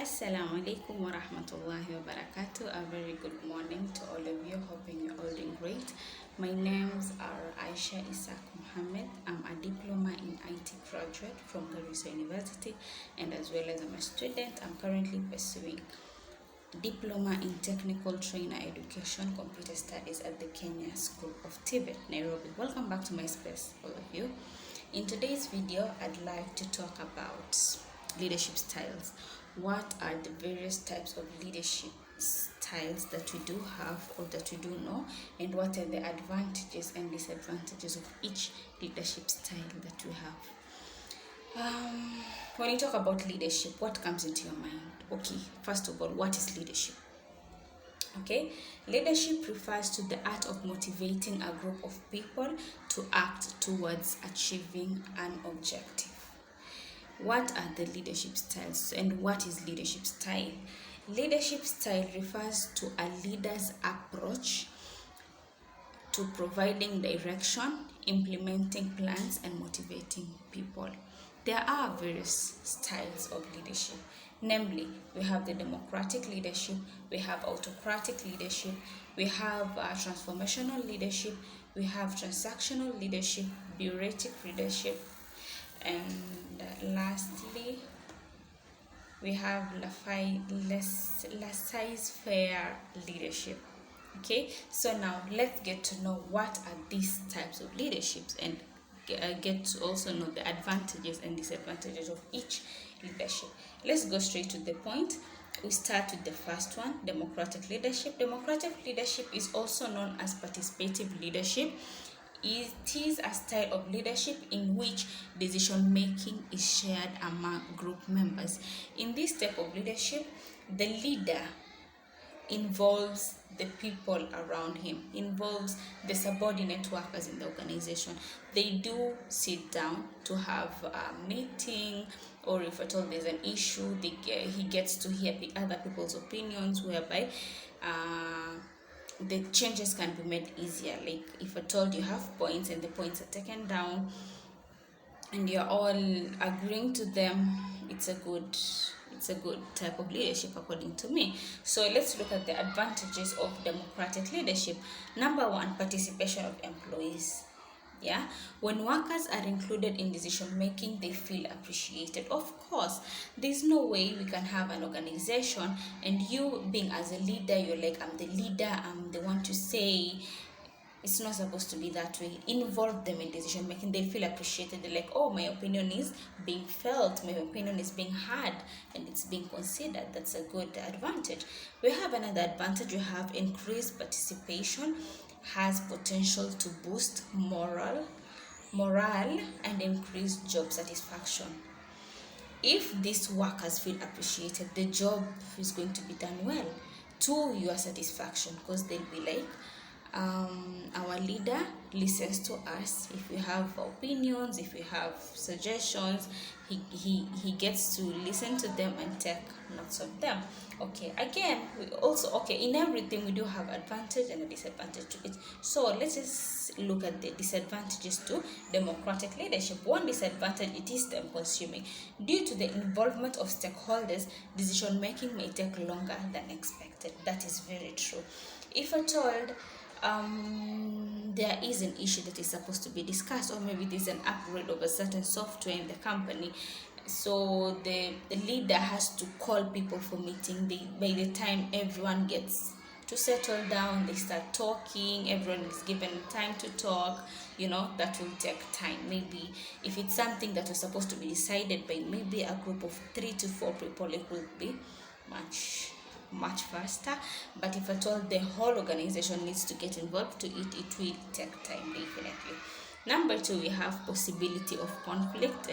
Assalamu alaikum wa rahmatullahi wa barakatuh. A very good morning to all of you. Hoping you're all doing great. My names are Aisha Isaac Muhammad. I'm a diploma in IT graduate from Garissa University, and as well as I'm a student. I'm currently pursuing diploma in technical trainer education computer studies at the Kenya School of TVET, Nairobi. Welcome back to my space, all of you. In today's video, I'd like to talk about leadership styles. What are the various types of leadership styles that we do have or that we do know, and what are the advantages and disadvantages of each leadership style that we have? When you talk about leadership, what comes into your mind? Okay, first of all, what is leadership? Okay, leadership refers to the art of motivating a group of people to act towards achieving an objective. What are the leadership styles and what is leadership style? Leadership style refers to a leader's approach to providing direction, implementing plans, and motivating people. There are various styles of leadership. Namely, we have the democratic leadership, we have autocratic leadership, we have transformational leadership, we have transactional leadership, bureaucratic leadership, and lastly, we have laissez-faire leadership. Okay, so now let's get to know what are these types of leaderships and get to also know the advantages and disadvantages of each leadership. Let's go straight to the point. We start with the first one, democratic leadership. Democratic leadership is also known as participative leadership. It is a style of leadership in which decision making is shared among group members. In this type of leadership, the leader involves the people around him, involves the subordinate workers in the organization. They do sit down to have a meeting, or if at all there's an issue, he gets to hear other people's opinions, whereby the changes can be made easier. Like if at all you have points and the points are taken down and you're all agreeing to them, it's a good type of leadership according to me. So let's look at the advantages of democratic leadership. Number one, participation of employees. Yeah, when workers are included in decision making, they feel appreciated. Of course, there's no way we can have an organization and you being as a leader, you're like, I'm the leader, I'm the one to say. It's not supposed to be that way. Involve them in decision making. They feel appreciated. They're like, oh, my opinion is being felt, my opinion is being heard, and it's being considered. That's a good advantage. We have another advantage. We have increased participation has potential to boost morale and increase job satisfaction. If these workers feel appreciated, the job is going to be done well to your satisfaction, because they'll be like, our leader listens to us. If we have opinions, if we have suggestions, he gets to listen to them and take notes of them. Okay, again, we also, in everything we do have advantage and a disadvantage to it. So let's just look at the disadvantages to democratic leadership. One disadvantage, it is time consuming. Due to the involvement of stakeholders, decision making may take longer than expected. That is very true. If at all there is an issue that is supposed to be discussed, or maybe there's an upgrade of a certain software in the company, so the leader has to call people for meeting. By the time everyone gets to settle down, they start talking, everyone is given time to talk, that will take time. Maybe if it's something that was supposed to be decided by maybe a group of 3 to 4 people, it will be much faster. But if at all the whole organization needs to get involved to it, it will take time, definitely. Number 2, we have possibility of conflict.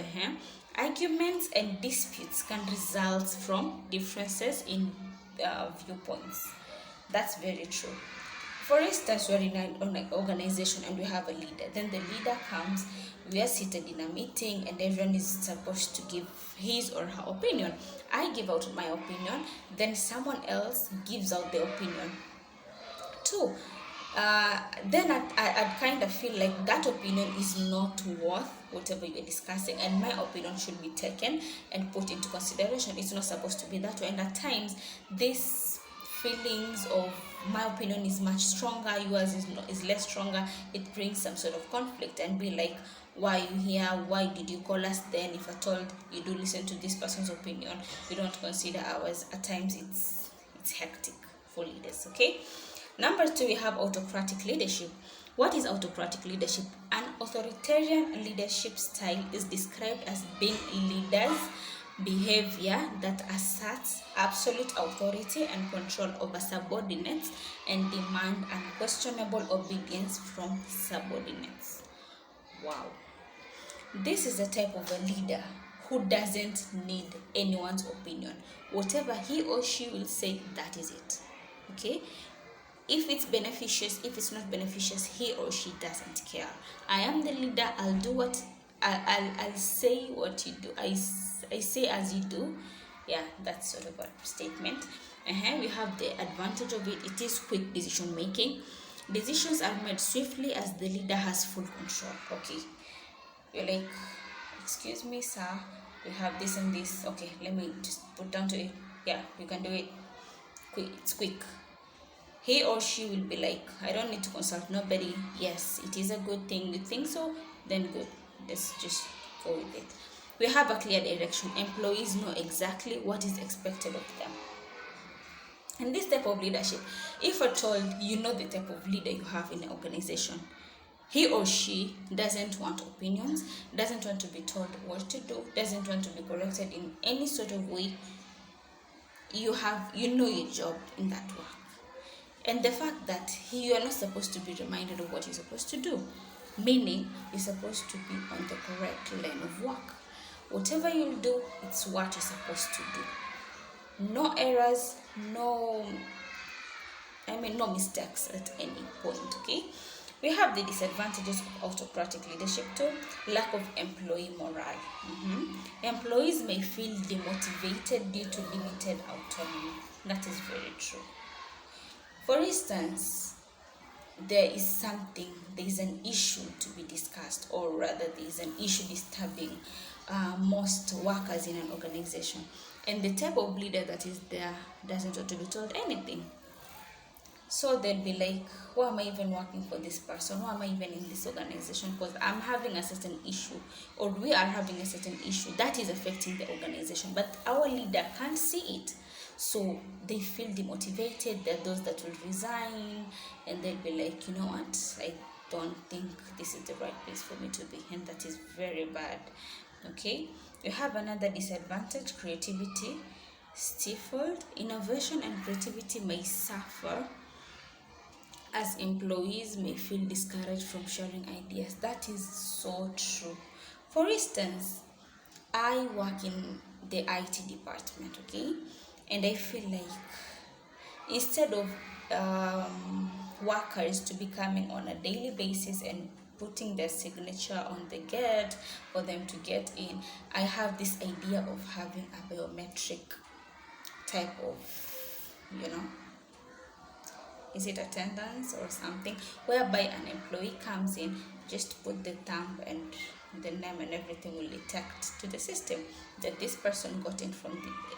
Arguments and disputes can result from differences in viewpoints. That's very true. For instance, we're in an organization and we have a leader. Then the leader comes, we are seated in a meeting and everyone is supposed to give his or her opinion. I give out my opinion, then someone else gives out the opinion too. then I'd kind of feel like that opinion is not worth whatever you're discussing, and my opinion should be taken and put into consideration. It's not supposed to be that way. And at times, this feelings of my opinion is much stronger, yours is less stronger, it brings some sort of conflict, and be like, why are you here, why did you call us then? If at all you do listen to this person's opinion, you don't consider ours. At times it's hectic for leaders. Okay, number 2, we have autocratic leadership. What is autocratic leadership? An authoritarian leadership style is described as being leaders behavior that asserts absolute authority and control over subordinates and demand unquestionable obedience from subordinates. Wow. This is a type of a leader who doesn't need anyone's opinion. Whatever he or she will say, that is it. Okay? If it's beneficious, if it's not beneficious, he or she doesn't care. I am the leader, I'll do what I'll say what you do. I say as you do. Yeah, that's sort of a statement. We have the advantage of it. It is quick decision making. Decisions are made swiftly as the leader has full control. Okay, you're like, excuse me, sir, we have this and this. Okay, let me just put down to it. Yeah, you can do it. Quick, it's quick. He or she will be like, I don't need to consult nobody. Yes, it is a good thing. You think so? Then good. Let's just go with it. We have a clear direction. Employees know exactly what is expected of them. And this type of leadership, if at all you know the type of leader you have in an organization, he or she doesn't want opinions, doesn't want to be told what to do, doesn't want to be corrected in any sort of way. You know your job in that work. And the fact that you are not supposed to be reminded of what you're supposed to do, meaning you're supposed to be on the correct line of work. Whatever you do, it's what you're supposed to do. No errors, no mistakes at any point. Okay, we have the disadvantages of autocratic leadership too. Lack of employee morale. Employees may feel demotivated due to limited autonomy. That is very true. For instance, there is an issue to be discussed, or rather there is an issue disturbing most workers in an organization, and the type of leader that is there doesn't want to be told anything. So they'll be like, why am I even working for this person? Why am I even in this organization? Because I'm having a certain issue, or we are having a certain issue that is affecting the organization, but our leader can't see it. So they feel demotivated. There are those that will resign, and they'll be like, you know what, I don't think this is the right place for me to be, and that is very bad. Okay, you have another disadvantage: creativity stifled. Innovation and creativity may suffer as employees may feel discouraged from sharing ideas. That is so true. For instance, I work in the IT department, okay, and I feel like instead of workers to be coming on a daily basis and putting their signature on the gate for them to get in, I have this idea of having a biometric type of, is it attendance or something, whereby an employee comes in, just put the thumb and the name and everything will detect to the system that this person got in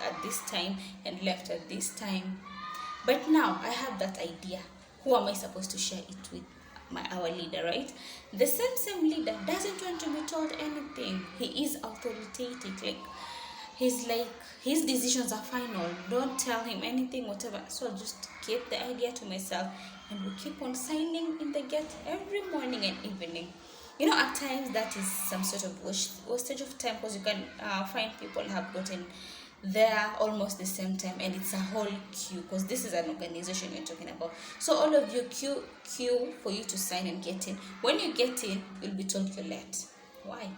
at this time and left at this time. But now I have that idea. Who am I supposed to share it with? Our leader, right? The same leader doesn't want to be told anything. He is authoritative. He's like, his decisions are final. Don't tell him anything, whatever. So I'll just keep the idea to myself, and we keep on signing in the gate every morning and evening. At times that is some sort of wastage of time, because you can find people have gotten there almost the same time, and it's a whole queue, because this is an organization you're talking about. So all of you queue for you to sign and get in. When you get in, you'll be told you're late. Why?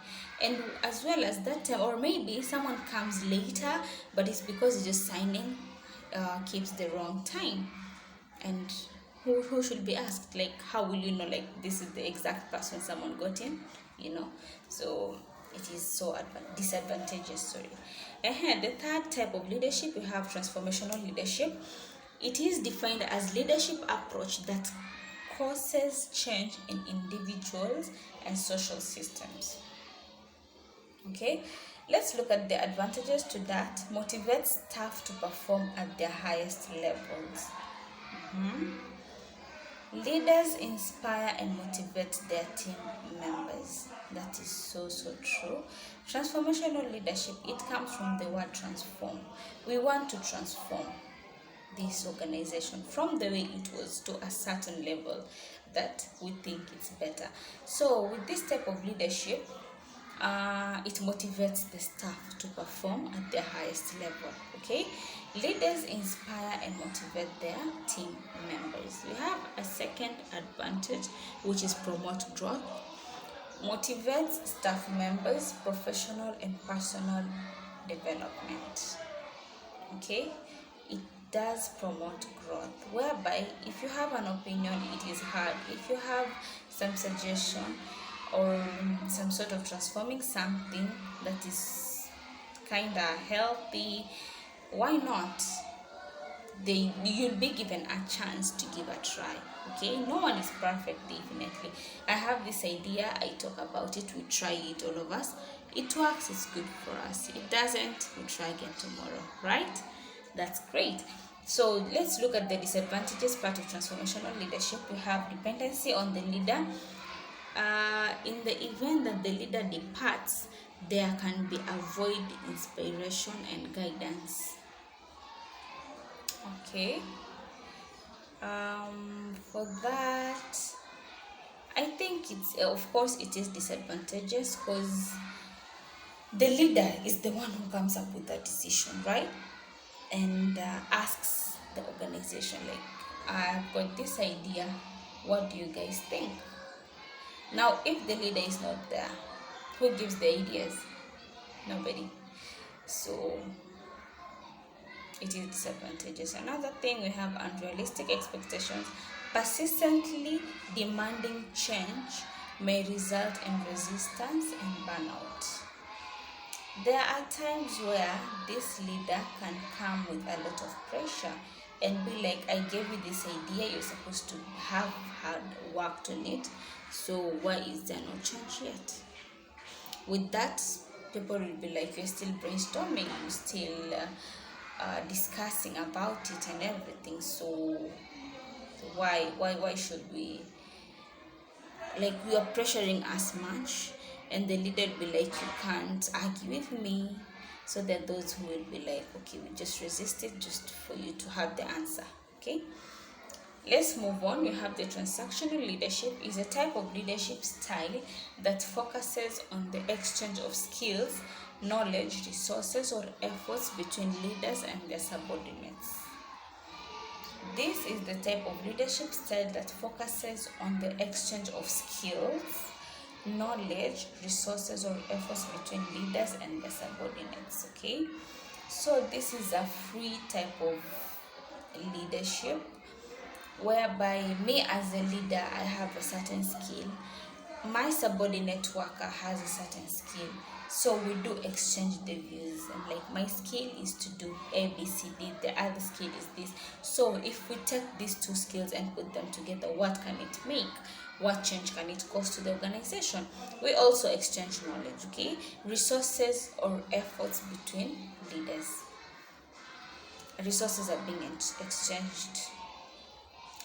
And as well as that time, or maybe someone comes later, but it's because you're just signing keeps the wrong time. And who should be asked? Like, how will you know, like, this is the exact person someone got in? So it is so disadvantageous. Sorry. The third type of leadership, we have transformational leadership. It is defined as leadership approach that causes change in individuals and social systems. Okay, let's look at the advantages to that. Motivates staff to perform at their highest levels. Leaders inspire and motivate their team members. That is so true. Transformational leadership, it comes from the word transform. We want to transform this organization from the way it was to a certain level that we think it's better. So with this type of leadership, it motivates the staff to perform at their highest level. Okay, leaders inspire and motivate their team members. We have a second advantage, which is promote growth. Motivates staff members professional and personal development. Okay, it does promote growth, whereby if you have an opinion, it is hard. If you have some suggestion or some sort of transforming something that is kind of healthy, why not? You'll be given a chance to give a try. Okay, no one is perfect, definitely. I have this idea, I talk about it, we try it, all of us. It works, it's good for us. It doesn't, we try again tomorrow, right? That's great. So let's look at the disadvantages part of transformational leadership. We have dependency on the leader. In the event that the leader departs, there can be avoid inspiration and guidance. Okay, for that, I think it's of course it is disadvantageous, because the leader is the one who comes up with that decision, right? And asks the organization, like, I've got this idea, what do you guys think? Now if the leader is not there, who gives the ideas? Nobody. So it is disadvantageous. Another thing, we have unrealistic expectations. Persistently demanding change may result in resistance and burnout. There are times where this leader can come with a lot of pressure and be like, I gave you this idea, you're supposed to have hard worked on it, so why is there no change yet? With that, people will be like, you're still brainstorming, you're still discussing about it and everything, so why should we, like, you are pressuring us much? And the leader will be like, you can't argue with me. So there are those who will be like, okay, we just resist it just for you to have the answer. Okay, let's move on. We have the transactional leadership. Is a type of leadership style that focuses on the exchange of skills, knowledge, resources, or efforts between leaders and their subordinates. This is the type of leadership style that focuses on the exchange of skills, knowledge, resources, or efforts between leaders and their subordinates. Okay, so this is a free type of leadership, whereby me as a leader, I have a certain skill, my subordinate worker has a certain skill, so we do exchange the views. And like, my skill is to do ABCD, the other skill is this. So if we take these two skills and put them together, what can it make? What change can it cause to the organization? We also exchange knowledge. Okay, resources or efforts between leaders. Resources are being exchanged,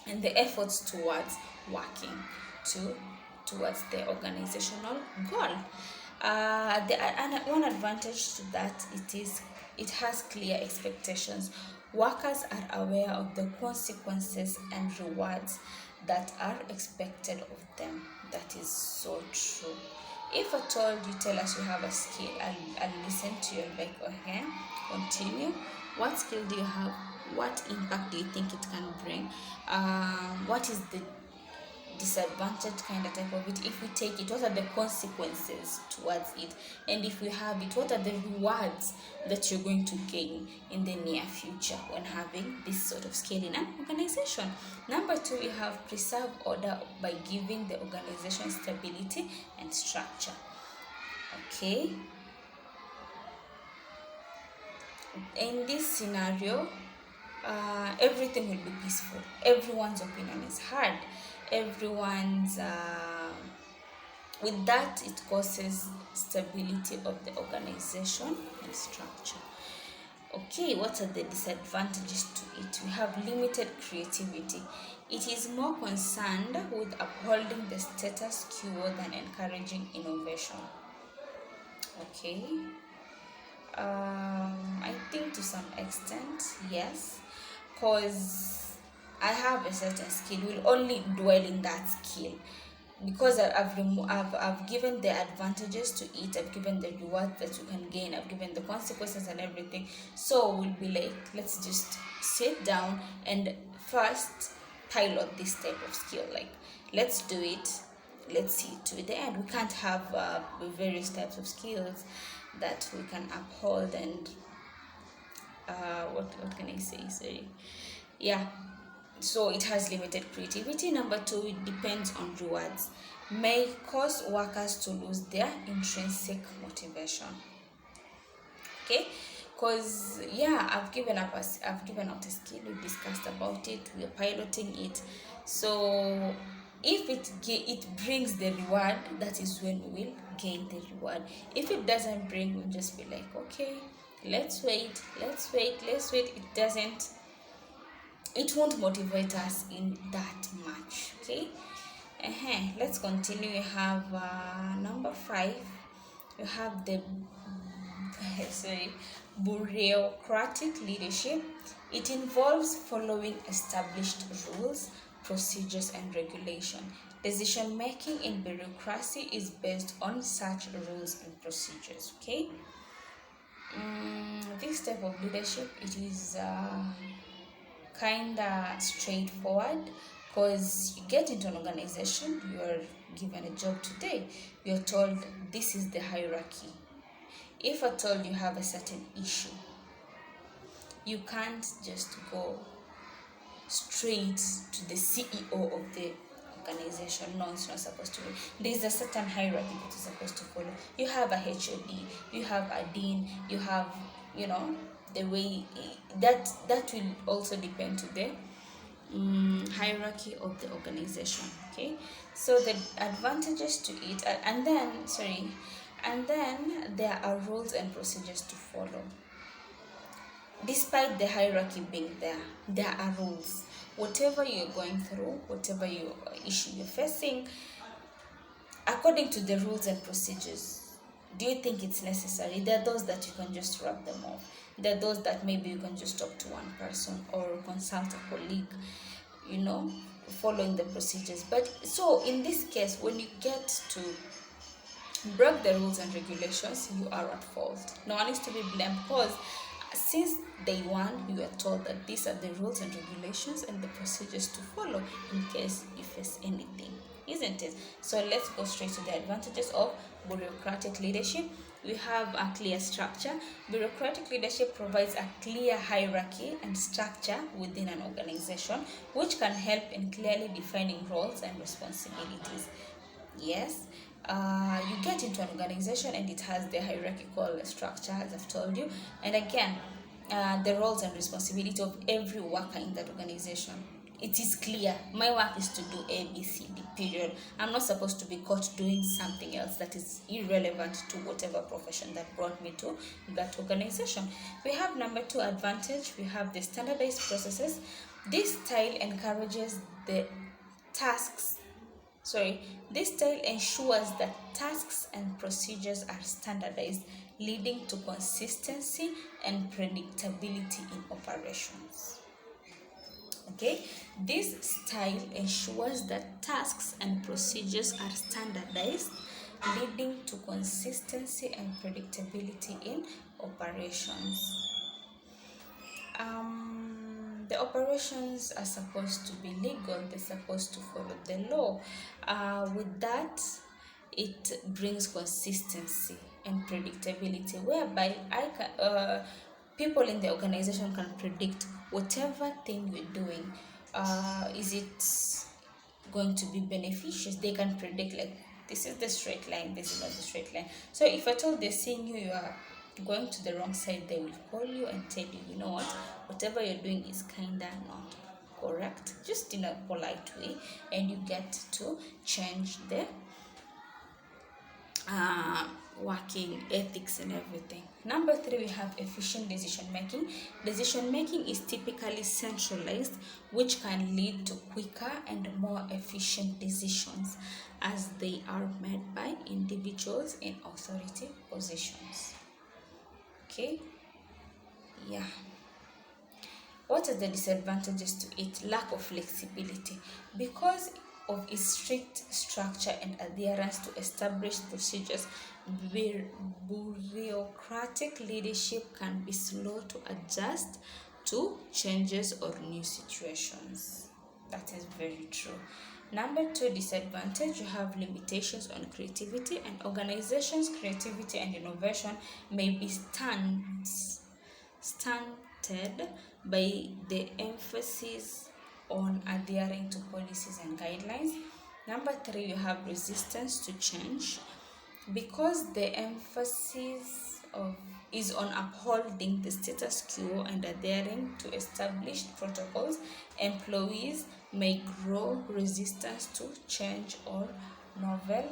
and the efforts towards working towards the organizational goal. One advantage to that, it has clear expectations. Workers are aware of the consequences and rewards that are expected of them. That is so true. If at all you tell us you have a skill, I'll listen to you and like, okay, continue. What skill do you have? What impact do you think it can bring? What is the disadvantage kind of type of it? If we take it, what are the consequences towards it? And if we have it, what are the rewards that you're going to gain in the near future when having this sort of skill in an organization? Number 2, we have preserve order by giving the organization stability and structure. Okay, in this scenario, everything will be peaceful, everyone's opinion is heard, everyone's with that, it causes stability of the organization and structure. Okay, what are the disadvantages to it? We have limited creativity. It is more concerned with upholding the status quo than encouraging innovation. Okay, I think to some extent, yes, because I have a certain skill, will only dwell in that skill because I've given the advantages to it, I've given the reward that you can gain, I've given the consequences and everything. So we'll be like, let's just sit down and first pilot this type of skill. Like, let's do it, let's see to the end. We can't have various types of skills that we can uphold and what can I say? Sorry. Yeah, so it has limited creativity. Number two, it depends on rewards, may cause workers to lose their intrinsic motivation. Okay, because yeah, I've given out a skill, we discussed about it, we are piloting it. So if it brings the reward, that is when we will gain the reward. If it doesn't bring, we'll just be like, okay, let's wait. It doesn't, it won't motivate us in that much. Okay, let's continue. We have number 5. You have the bureaucratic leadership. It involves following established rules, procedures, and regulation. Decision making in bureaucracy is based on such rules and procedures. Okay, this type of leadership, it is kind of straightforward, because you get into an organization, you're given a job today, you're told this is the hierarchy. If at all you have a certain issue, you can't just go straight to the CEO of the organization. No, it's not supposed to be. There's a certain hierarchy that you're supposed to follow. You have a HOD, you have a dean, you have, the way that will also depend to the hierarchy of the organization. Okay, so the advantages to it, and then there are rules and procedures to follow. Despite the hierarchy being there are rules. Whatever you're going through, whatever issue you're facing, according to the rules and procedures, do you think it's necessary? There are those that you can just rub them off. There are those that maybe you can just talk to one person or consult a colleague, following the procedures. But so in this case, when you get to break the rules and regulations, you are at fault. No one is to be blamed, because since day one you are told that these are the rules and regulations and the procedures to follow in case you face anything, isn't it? So let's go straight to the advantages of bureaucratic leadership. We have a clear structure. Bureaucratic leadership provides a clear hierarchy and structure within an organization, which can help in clearly defining roles and responsibilities. Yes, you get into an organization and it has the hierarchical structure, as I've told you, and again, the roles and responsibility of every worker in that organization. It is clear. My work is to do A, B, C, D, period. I'm not supposed to be caught doing something else that is irrelevant to whatever profession that brought me to that organization. We have number 2 advantage. We have the standardized processes. This style encourages the tasks this style ensures that tasks and procedures are standardized, leading to consistency and predictability in operations. Okay, this style ensures that tasks and procedures are standardized, leading to consistency and predictability in operations. The operations are supposed to be legal, they're supposed to follow the law. With that, it brings consistency and predictability, whereby people in the organization can predict whatever thing we're doing. Is it going to be beneficial? They can predict, like, this is the straight line, this is not the straight line. So if at all they're seeing you are going to the wrong side, they will call you and tell you, you know what, whatever you're doing is kinda not correct, just in a polite way, and you get to change the working ethics and everything. Number 3, we have efficient decision making. Decision making is typically centralized, which can lead to quicker and more efficient decisions as they are made by individuals in authority positions. Okay, yeah. What are the disadvantages to it? Lack of flexibility. Because of its strict structure and adherence to established procedures, bureaucratic leadership can be slow to adjust to changes or new situations. That is very true. Number 2 disadvantage, you have limitations on creativity, and organizations' creativity and innovation may be stunted by the emphasis on adhering to policies and guidelines. Number 3, you have resistance to change. Because the emphasis is on upholding the status quo and adhering to established protocols, employees may grow resistance to change or novel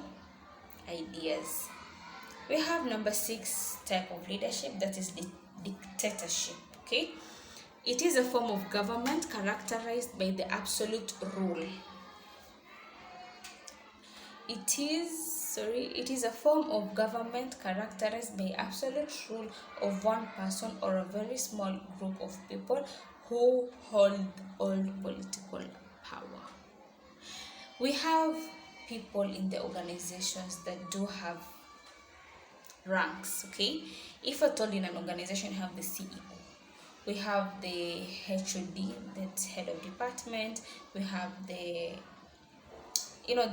ideas. We have number 6 type of leadership, that is the dictatorship. Okay, it is a form of government characterized by the absolute rule. It is a form of government characterized by absolute rule of one person or a very small group of people who hold all political power. We have people in the organizations that do have ranks. Okay, if at all in an organization you have the CEO, we have the HOD, that's head of department, we have the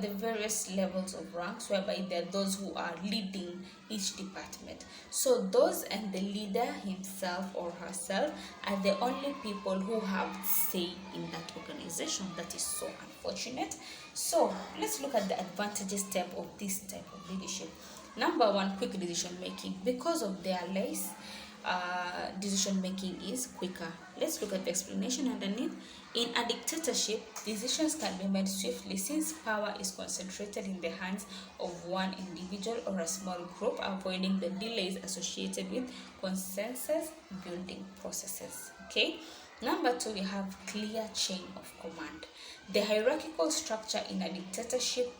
the various levels of ranks, whereby there are those who are leading each department. So those and the leader himself or herself are the only people who have say in that organization. That is so unfortunate. So let's look at the advantages type of this type of leadership. Number 1, quick decision making. Because of their less decision making is quicker. Let's look at the explanation underneath. In a dictatorship, decisions can be made swiftly since power is concentrated in the hands of one individual or a small group, avoiding the delays associated with consensus building processes. Okay. Number 2, we have clear chain of command. The hierarchical structure in a dictatorship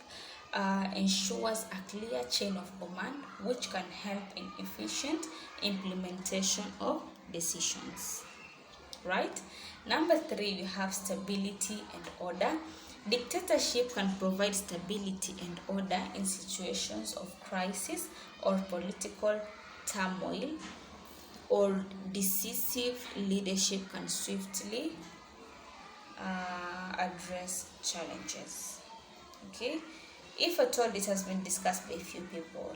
ensures a clear chain of command, which can help in efficient implementation of decisions. Right? Number 3, we have stability and order. Dictatorship can provide stability and order in situations of crisis or political turmoil, or decisive leadership can swiftly address challenges. Okay, if at all it has been discussed by a few people,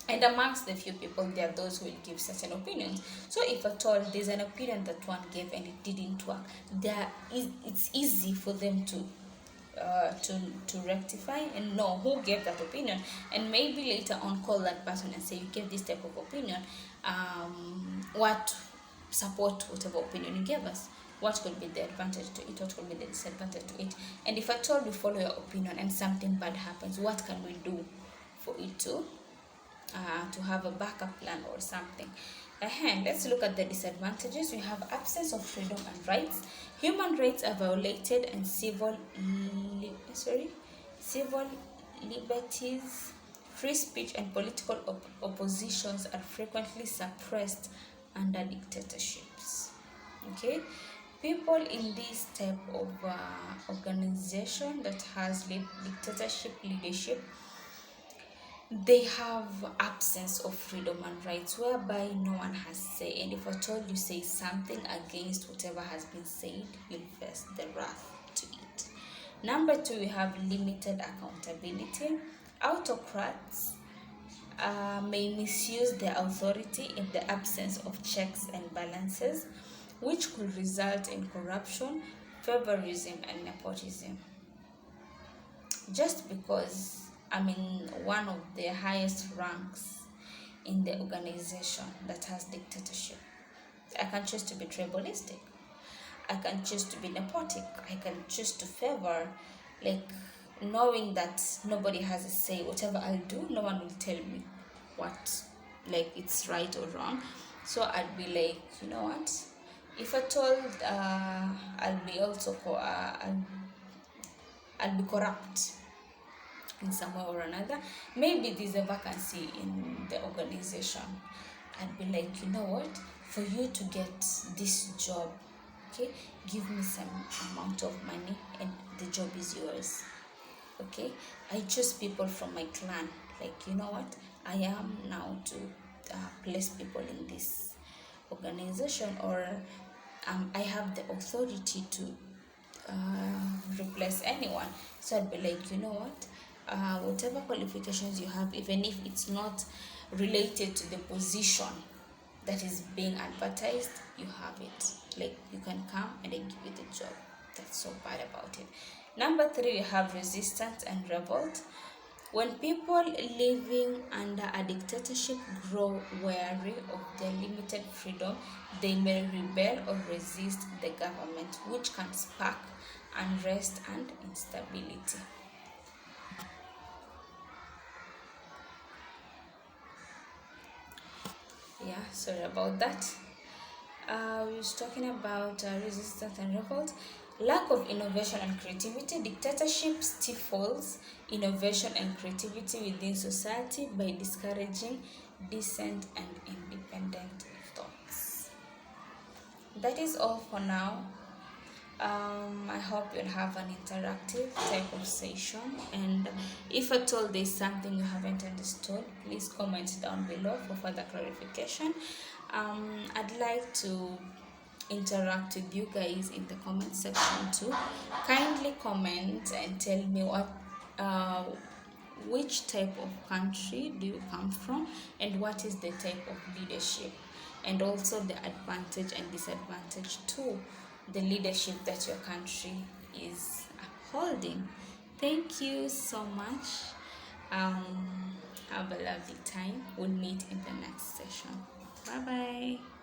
and amongst the few people there are those who will give certain opinions. So if at all there's an opinion that one gave and it didn't work, it's easy for them to rectify and know who gave that opinion, and maybe later on call that person and say, you gave this type of opinion, what support whatever opinion you gave us, what could be the advantage to it, what could be the disadvantage to it, and if at all we follow your opinion and something bad happens, what can we do for it to have a backup plan or something. Let's look at the disadvantages. We have absence of freedom and rights. Human rights are violated, and civil liberties, free speech, and political oppositions are frequently suppressed under dictatorships. Okay, people in this type of organization that has dictatorship leadership, they have absence of freedom and rights, whereby no one has say, and if at all you say something against whatever has been said, you'll face the wrath to it. Number 2, we have limited accountability. Autocrats may misuse their authority in the absence of checks and balances, which could result in corruption, favorism, and nepotism. Just because one of the highest ranks in the organization that has dictatorship, I can choose to be tribalistic. I can choose to be nepotic, I can choose to favor, like knowing that nobody has a say. Whatever I'll do, no one will tell me what, like it's right or wrong. So I'd be like, you know what, if at all I'll be also I'll be corrupt in some way or another. Maybe there's a vacancy in the organization. I'd be like, you know what, for you to get this job, okay, give me some amount of money and the job is yours. Okay, I choose people from my clan. Like, you know what, I am now to place people in this organization, or I have the authority to replace anyone. So I'd be like, you know what, whatever qualifications you have, even if it's not related to the position that is being advertised, you have it. Like, you can come and I give you the job. That's so bad about it. Number 3, we have resistance and revolt. When people living under a dictatorship grow weary of their limited freedom, they may rebel or resist the government, which can spark unrest and instability. Yeah, sorry about that. We was talking about resistance and revolt. Lack of innovation and creativity. Dictatorship stifles innovation and creativity within society by discouraging decent and independent thoughts. That is all for now. I hope you'll have an interactive type of session, and if at all there's something you haven't understood, please comment down below for further clarification. I'd like to interact with you guys in the comment section too. Kindly comment and tell me which type of country do you come from, and what is the type of leadership, and also the advantage and disadvantage to the leadership that your country is upholding. Thank you so much. Have a lovely time. We'll meet in the next session. Bye bye.